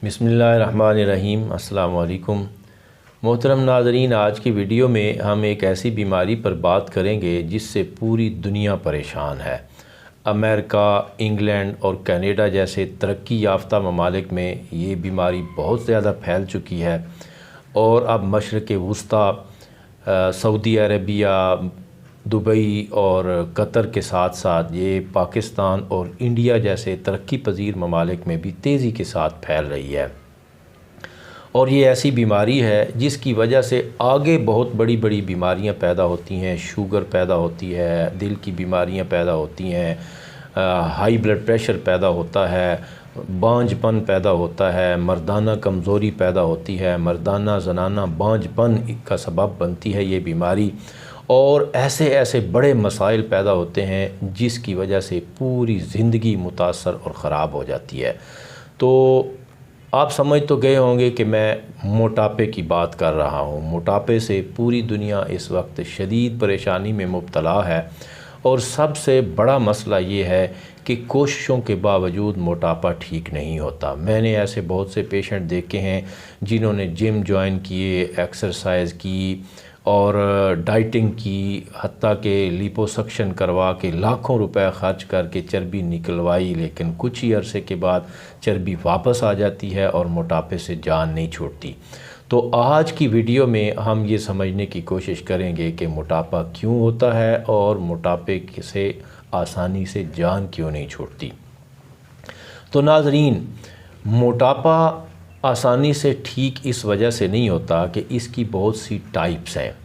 बिस्मिल्लाहिर्रहमानिर्रहीम। अस्सलाम वालेकुम। मोहतरम नाज़रीन, आज की वीडियो में हम एक ऐसी बीमारी पर बात करेंगे जिससे पूरी दुनिया परेशान है। अमेरिका, इंग्लैंड और कनाडा जैसे तरक्की याफ्ता ममालिक में ये बीमारी बहुत ज़्यादा फैल चुकी है और अब मशरिक़ वुस्ता, सऊदी अरबिया, दुबई और कतर के साथ साथ ये पाकिस्तान और इंडिया जैसे तरक्की पजीर ममालिक में भी तेज़ी के साथ फैल रही है। और ये ऐसी बीमारी है जिसकी वजह से आगे बहुत बड़ी बड़ी बीमारियां पैदा होती हैं। शुगर पैदा होती है, दिल की बीमारियां पैदा होती हैं, हाई ब्लड प्रेशर पैदा होता है, बांझपन पैदा होता है, मर्दाना कमज़ोरी पैदा होती है, मर्दाना जनाना बांझपन का सबब बनती है ये बीमारी। और ऐसे ऐसे बड़े मसाइल पैदा होते हैं जिसकी वजह से पूरी ज़िंदगी मुतासर और ख़राब हो जाती है। तो आप समझ तो गए होंगे कि मैं मोटापे की बात कर रहा हूँ। मोटापे से पूरी दुनिया इस वक्त शदीद परेशानी में मुब्तला है और सबसे बड़ा मसला ये है कि कोशिशों के बावजूद मोटापा ठीक नहीं होता। मैंने ऐसे बहुत से पेशेंट देखे हैं जिन्होंने जिम ज्वाइन किए, एक्सरसाइज की और डाइटिंग की, हत्ता के लिपोसक्शन करवा के लाखों रुपए खर्च करके चर्बी निकलवाई, लेकिन कुछ ही अरसे के बाद चर्बी वापस आ जाती है और मोटापे से जान नहीं छूटती। तो आज की वीडियो में हम ये समझने की कोशिश करेंगे कि मोटापा क्यों होता है और मोटापे से आसानी से जान क्यों नहीं छूटती। तो नाज़रीन, मोटापा आसानी से ठीक इस वजह से नहीं होता कि इसकी बहुत सी टाइप्स हैं,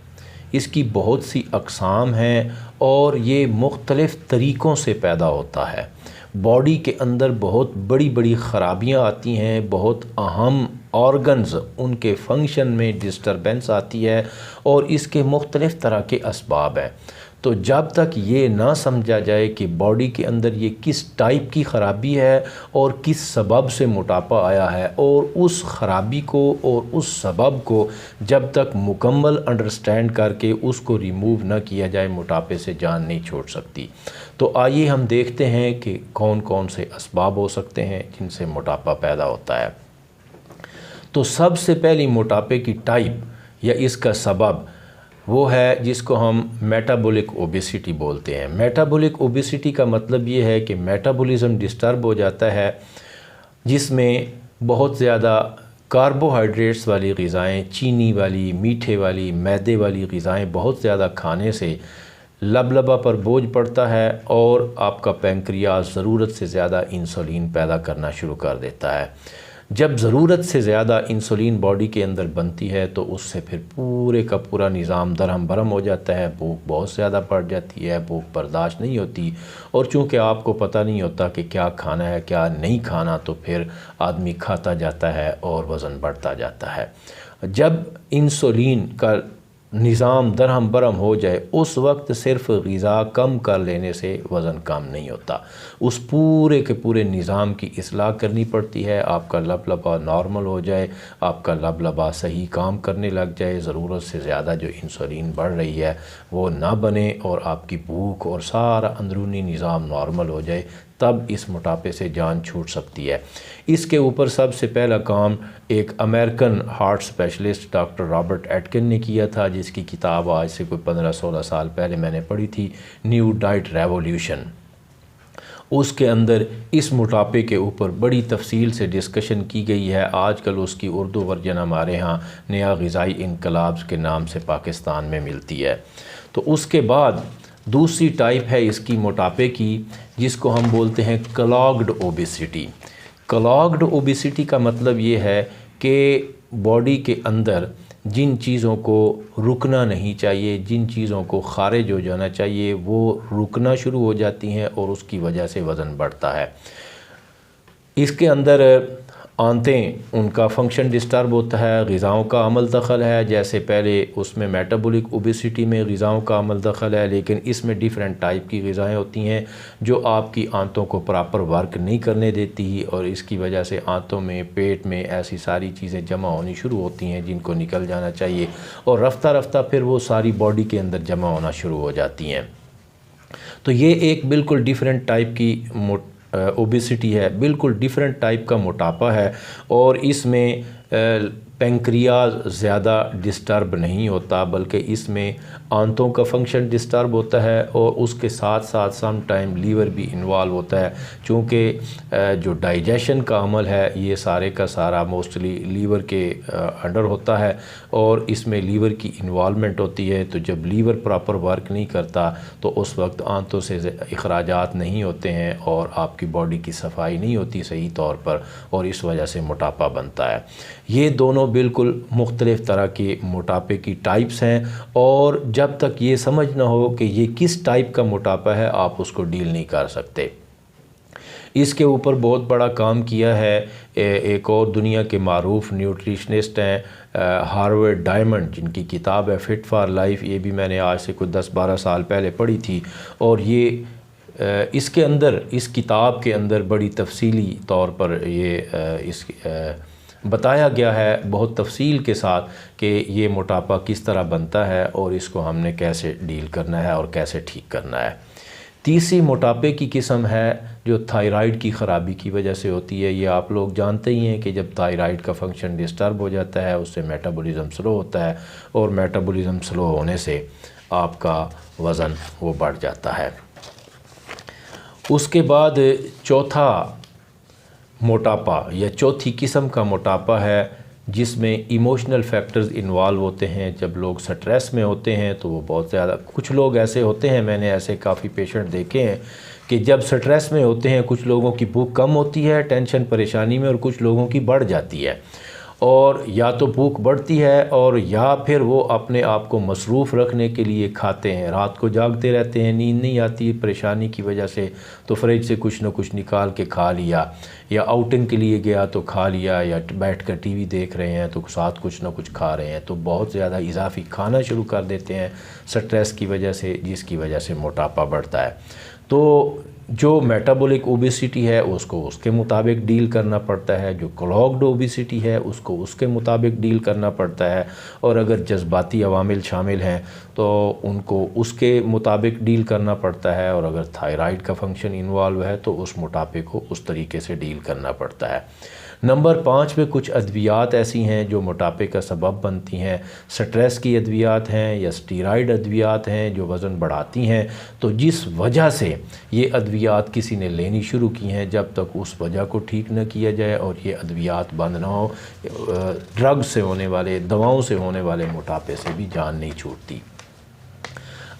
इसकी बहुत सी अक़साम हैं और ये मुख्तलिफ़ तरीक़ों से पैदा होता है। बॉडी के अंदर बहुत बड़ी बड़ी ख़राबियाँ आती हैं, बहुत अहम ऑर्गन्स उनके फंक्शन में डिस्टरबेंस आती है और इसके मुख्तलिफ़ तरह के असबाब हैं। तो जब तक ये ना समझा जाए कि बॉडी के अंदर ये किस टाइप की ख़राबी है और किस सबब से मोटापा आया है और उस ख़राबी को और उस सबब को जब तक मुकम्मल अंडरस्टैंड करके उसको रिमूव ना किया जाए, मोटापे से जान नहीं छूट सकती। तो आइए हम देखते हैं कि कौन कौन से असबाब हो सकते हैं जिनसे मोटापा पैदा होता है। तो सबसे पहली मोटापे की टाइप या इसका सबब वो है जिसको हम मेटाबॉलिक ओबेसिटी बोलते हैं। मेटाबॉलिक ओबेसिटी का मतलब ये है कि मेटाबॉलिज़्म डिस्टर्ब हो जाता है, जिसमें बहुत ज़्यादा कार्बोहाइड्रेट्स वाली ग़िज़ाएँ, चीनी वाली, मीठे वाली, मैदे वाली ग़िज़ाएँ बहुत ज़्यादा खाने से लबलबा पर बोझ पड़ता है और आपका पैंक्रियास ज़रूरत से ज़्यादा इंसुलिन पैदा करना शुरू कर देता है। जब ज़रूरत से ज़्यादा इंसुलिन बॉडी के अंदर बनती है तो उससे फिर पूरे का पूरा निज़ाम दरहम बरहम हो जाता है, भूख बहुत ज़्यादा बढ़ जाती है, भूख बर्दाश्त नहीं होती और चूँकि आपको पता नहीं होता कि क्या खाना है क्या नहीं खाना, तो फिर आदमी खाता जाता है और वज़न बढ़ता जाता है। जब इंसुलिन का निज़ाम दरहम बरहम हो जाए उस वक्त सिर्फ़ ग़िज़ा कम कर लेने से वज़न कम नहीं होता, उस पूरे के पूरे निज़ाम की इस्लाह करनी पड़ती है। आपका लबलबा नॉर्मल हो जाए, आपका लबलबा सही काम करने लग जाए, ज़रूरत से ज़्यादा जो इंसुलिन बढ़ रही है वो ना बने और आपकी भूख और सारा अंदरूनी निज़ाम नॉर्मल हो जाए, तब इस मोटापे से जान छूट सकती है। इसके ऊपर सबसे पहला काम एक American heart specialist doctor Robert Atkin ने किया था, जिसकी किताब आज से कोई 15-16 साल पहले मैंने पढ़ी थी, न्यू डाइट रेवोल्यूशन। उसके अंदर इस मोटापे के ऊपर बड़ी तफसील से डिस्कशन की गई है। आजकल उसकी उर्दू वर्जन हमारे यहाँ नया ग़िज़ाई इनकलाब के नाम से पाकिस्तान में मिलती है। तो उसके बाद दूसरी टाइप है इसकी मोटापे की, जिसको हम बोलते हैं क्लॉग्ड ओबेसिटी। क्लॉग्ड ओबेसिटी का मतलब ये है कि बॉडी के अंदर जिन चीज़ों को रुकना नहीं चाहिए, जिन चीज़ों को खारिज हो जाना चाहिए, वो रुकना शुरू हो जाती हैं और उसकी वजह से वज़न बढ़ता है। इसके अंदर आंतें, उनका फंक्शन डिस्टर्ब होता है, ग़िज़ाओं का अमल दखल है। जैसे पहले उसमें मेटाबॉलिक ओबेसिटी में ग़िज़ाओं का अमल दखल है, लेकिन इसमें डिफरेंट टाइप की ग़िज़ाएँ होती हैं जो आपकी आंतों को प्रॉपर वर्क नहीं करने देती और इसकी वजह से आंतों में, पेट में ऐसी सारी चीज़ें जमा होनी शुरू होती हैं जिनको निकल जाना चाहिए और रफ्ता रफ्ता फिर वो सारी बॉडी के अंदर जमा होना शुरू हो जाती हैं। तो ये एक बिल्कुल डिफरेंट टाइप की ओबेसिटी है, बिल्कुल डिफरेंट टाइप का मोटापा है। और इसमें पेंक्रियाज ज़्यादा डिस्टर्ब नहीं होता, बल्कि इसमें आंतों का फंक्शन डिस्टर्ब होता है और उसके साथ साथ सम टाइम लीवर भी इन्वॉल्व होता है। चूँकि जो डाइजेशन का अमल है ये सारे का सारा मोस्टली लीवर के अंडर होता है और इसमें लीवर की इन्वॉल्वमेंट होती है। तो जब लीवर प्रॉपर वर्क नहीं करता तो उस वक्त आंतों से अखराजात नहीं होते हैं और आपकी बॉडी की सफाई नहीं होती सही तौर पर, और इस वजह से मोटापा बनता है। ये दोनों बिल्कुल मुख्तलिफ़ तरह के मोटापे की टाइप्स हैं, और जब तक ये समझ ना हो कि ये किस टाइप का मोटापा है आप उसको डील नहीं कर सकते। इसके ऊपर बहुत बड़ा काम किया है एक और दुनिया के मारूफ न्यूट्रिशनिस्ट हैं हार्वर्ड डायमंड, जिनकी किताब है फिट फॉर लाइफ। ये भी मैंने आज से कुछ 10-12 साल पहले पढ़ी थी, और ये इसके अंदर, इस किताब के अंदर बड़ी तफसीली तौर पर ये बताया गया है बहुत तफसील के साथ कि ये मोटापा किस तरह बनता है और इसको हमने कैसे डील करना है और कैसे ठीक करना है। तीसरी मोटापे की किस्म है जो थायराइड की ख़राबी की वजह से होती है। ये आप लोग जानते ही हैं कि जब थायराइड का फंक्शन डिस्टर्ब हो जाता है उससे मेटाबॉलिज़्म स्लो होता है, और मेटाबॉलिज़्म स्लो होने से आपका वज़न वो बढ़ जाता है। उसके बाद चौथा मोटापा या चौथी किस्म का मोटापा है जिसमें इमोशनल फैक्टर्स इन्वॉल्व होते हैं। जब लोग स्ट्रेस में होते हैं तो वो बहुत ज़्यादा, कुछ लोग ऐसे होते हैं, मैंने ऐसे काफ़ी पेशेंट देखे हैं कि जब स्ट्रेस में होते हैं कुछ लोगों की भूख कम होती है टेंशन परेशानी में, और कुछ लोगों की बढ़ जाती है। और या तो भूख बढ़ती है और या फिर वो अपने आप को मसरूफ़ रखने के लिए खाते हैं, रात को जागते रहते हैं, नींद नहीं आती परेशानी की वजह से, तो फ्रिज से कुछ ना कुछ निकाल के खा लिया, या आउटिंग के लिए गया तो खा लिया, या बैठ कर टीवी देख रहे हैं तो साथ कुछ ना कुछ खा रहे हैं, तो बहुत ज़्यादा इजाफी खाना शुरू कर देते हैं स्ट्रेस की वजह से, जिसकी वजह से मोटापा बढ़ता है। तो जो मेटाबॉलिक ओबेसिटी है उसको उसके मुताबिक डील करना पड़ता है, जो क्लॉग्ड ओबेसिटी है उसको उसके मुताबिक डील करना पड़ता है, और अगर जज्बाती अवामिल शामिल हैं तो उनको उसके मुताबिक डील करना पड़ता है, और अगर थायराइड का फंक्शन इन्वॉल्व है तो उस मोटापे को उस तरीके से डील करना पड़ता है। नंबर 5 पे कुछ अद्वियात ऐसी हैं जो मोटापे का सबब बनती हैं। स्ट्रेस की अद्वियात हैं या स्टीरॉयड अद्वियात हैं जो वज़न बढ़ाती हैं। तो जिस वजह से ये अद्वियात किसी ने लेनी शुरू की हैं, जब तक उस वजह को ठीक न किया जाए और ये अद्वियात बंद ना हो, ड्रग से होने वाले, दवाओं से होने वाले मोटापे से भी जान नहीं छूटती।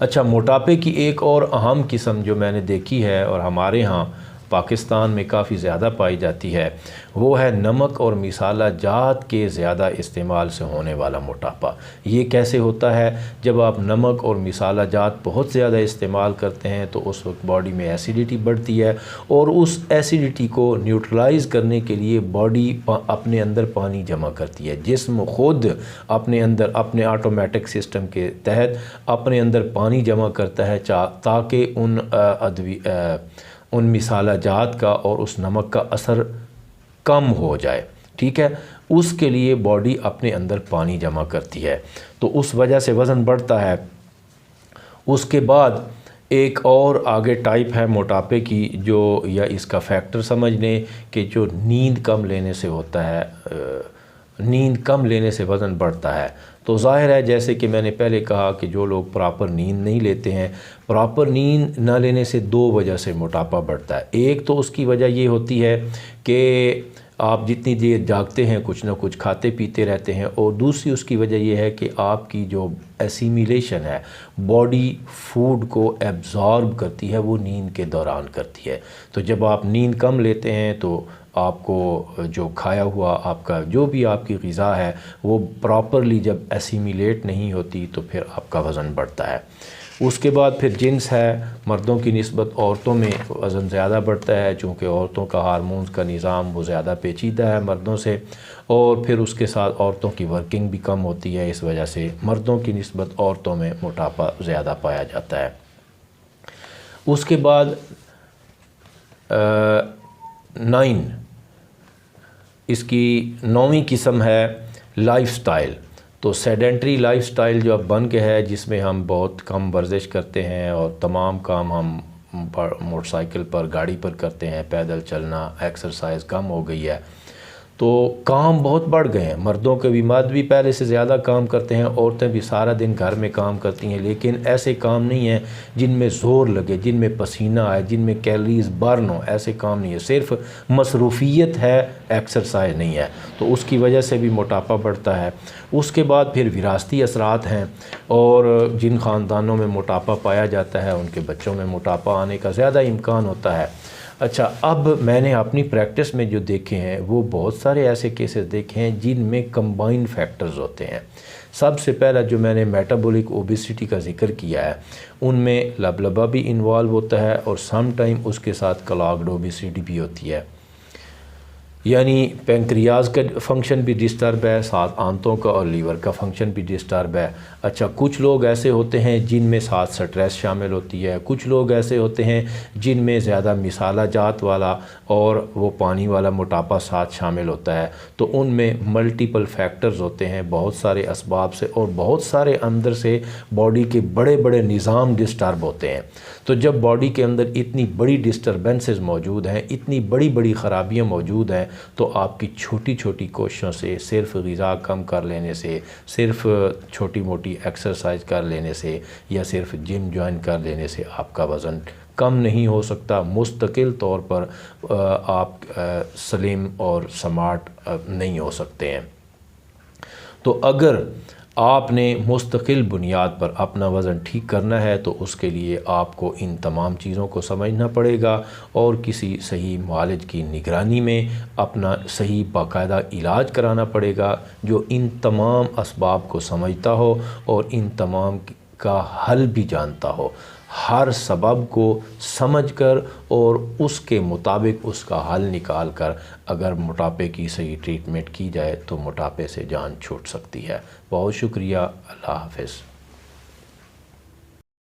अच्छा, मोटापे की एक और अहम किस्म जो मैंने देखी है और हमारे यहाँ पाकिस्तान में काफ़ी ज़्यादा पाई जाती है, वो है नमक और मसाला जात के ज़्यादा इस्तेमाल से होने वाला मोटापा। ये कैसे होता है? जब आप नमक और मसाला जात बहुत ज़्यादा इस्तेमाल करते हैं तो उस वक्त बॉडी में एसिडिटी बढ़ती है, और उस एसिडिटी को न्यूट्रलाइज़ करने के लिए बॉडी अपने अंदर पानी जमा करती है। जिस्म ख़ुद अपने अंदर अपने ऑटोमेटिक सिस्टम के तहत अपने अंदर पानी जमा करता है ताकि उन मसाला जात का और उस नमक का असर कम हो जाए। ठीक है, उसके लिए बॉडी अपने अंदर पानी जमा करती है, तो उस वजह से वज़न बढ़ता है। उसके बाद एक और आगे टाइप है मोटापे की, जो या इसका फैक्टर समझ लें कि जो नींद कम लेने से होता है। नींद कम लेने से वज़न बढ़ता है। तो ज़ाहिर है, जैसे कि मैंने पहले कहा कि जो लोग प्रॉपर नींद नहीं लेते हैं, प्रॉपर नींद ना लेने से 2 वजह से मोटापा बढ़ता है। एक तो उसकी वजह ये होती है कि आप जितनी देर जागते हैं कुछ ना कुछ खाते पीते रहते हैं, और दूसरी उसकी वजह यह है कि आपकी जो एसिमिलेशन है, बॉडी फूड को एब्ज़ॉर्ब करती है, वो नींद के दौरान करती है। तो जब आप नींद कम लेते हैं तो आपको जो खाया हुआ आपका जो भी आपकी ग़िज़ा है वो प्रॉपरली जब एसिमिलेट नहीं होती तो फिर आपका वज़न बढ़ता है। उसके बाद फिर जिन्स है, मर्दों की निस्बत औरतों में वज़न ज़्यादा बढ़ता है, चूँकि औरतों का हार्मोन्स का निज़ाम वो ज़्यादा पेचीदा है मर्दों से, और फिर उसके साथ औरतों की वर्किंग भी कम होती है, इस वजह से मर्दों की निस्बत औरतों में मोटापा ज़्यादा पाया जाता है। उसके बाद 9 इसकी 9वीं किस्म है लाइफ़स्टाइल। तो सेडेंट्री लाइफ़स्टाइल जो अब बन के है, जिसमें हम बहुत कम वर्जिश करते हैं और तमाम काम हम मोटरसाइकिल पर, गाड़ी पर करते हैं, पैदल चलना, एक्सरसाइज कम हो गई है। तो काम बहुत बढ़ गए हैं, मर्दों के भी, मर्द भी पहले से ज़्यादा काम करते हैं, औरतें भी सारा दिन घर में काम करती हैं, लेकिन ऐसे काम नहीं हैं जिनमें ज़ोर लगे, जिनमें पसीना आए, जिनमें कैलोरीज बर्न हो, ऐसे काम नहीं है। सिर्फ मसरूफ़ियत है, एक्सरसाइज नहीं है, तो उसकी वजह से भी मोटापा बढ़ता है। उसके बाद फिर विरासती असरात हैं, और जिन ख़ानदानों में मोटापा पाया जाता है उनके बच्चों में मोटापा आने का ज़्यादा इम्कान होता है। अच्छा, अब मैंने अपनी प्रैक्टिस में जो देखे हैं वो बहुत सारे ऐसे केसेस देखे हैं जिनमें कंबाइंड फैक्टर्स होते हैं। सबसे पहला जो मैंने मेटाबॉलिक ओबेसिटी का जिक्र किया है, उनमें लबलबा भी इन्वॉल्व होता है और सम टाइम उसके साथ क्लॉग्ड ओबेसिटी भी होती है, यानी पेंक्रियाज का फंक्शन भी डिस्टर्ब है, साथ आंतों का और लीवर का फंक्शन भी डिस्टर्ब है। अच्छा, कुछ लोग ऐसे होते हैं जिनमें साथ स्ट्रेस शामिल होती है, कुछ लोग ऐसे होते हैं जिनमें ज़्यादा मिसाला जात वाला और वो पानी वाला मोटापा साथ शामिल होता है। तो उनमें मल्टीपल फैक्टर्स होते हैं, बहुत सारे असबाब से, और बहुत सारे अंदर से बॉडी के बड़े बड़े निज़ाम डिस्टर्ब होते हैं। तो जब बॉडी के अंदर इतनी बड़ी डिस्टर्बेंसेस मौजूद हैं, इतनी बड़ी बड़ी ख़राबियाँ मौजूद हैं, तो आपकी छोटी छोटी कोशिशों से, सिर्फ ग़िज़ा कम कर लेने से, सिर्फ छोटी मोटी एक्सरसाइज कर लेने से, या सिर्फ जिम ज्वाइन कर लेने से आपका वज़न कम नहीं हो सकता। मुस्तकिल तौर पर आप सलीम और स्मार्ट नहीं हो सकते हैं। तो अगर आपने मुस्तकिल बुनियाद पर अपना वज़न ठीक करना है तो उसके लिए आपको इन तमाम चीज़ों को समझना पड़ेगा और किसी सही मुआलिज की निगरानी में अपना सही बाकायदा इलाज कराना पड़ेगा, जो इन तमाम असबाब को समझता हो और इन तमाम का हल भी जानता हो। हर सबब को समझकर और उसके मुताबिक उसका हल निकाल कर अगर मोटापे की सही ट्रीटमेंट की जाए तो मोटापे से जान छूट सकती है। बहुत शुक्रिया। अल्लाह हाफ़िज़।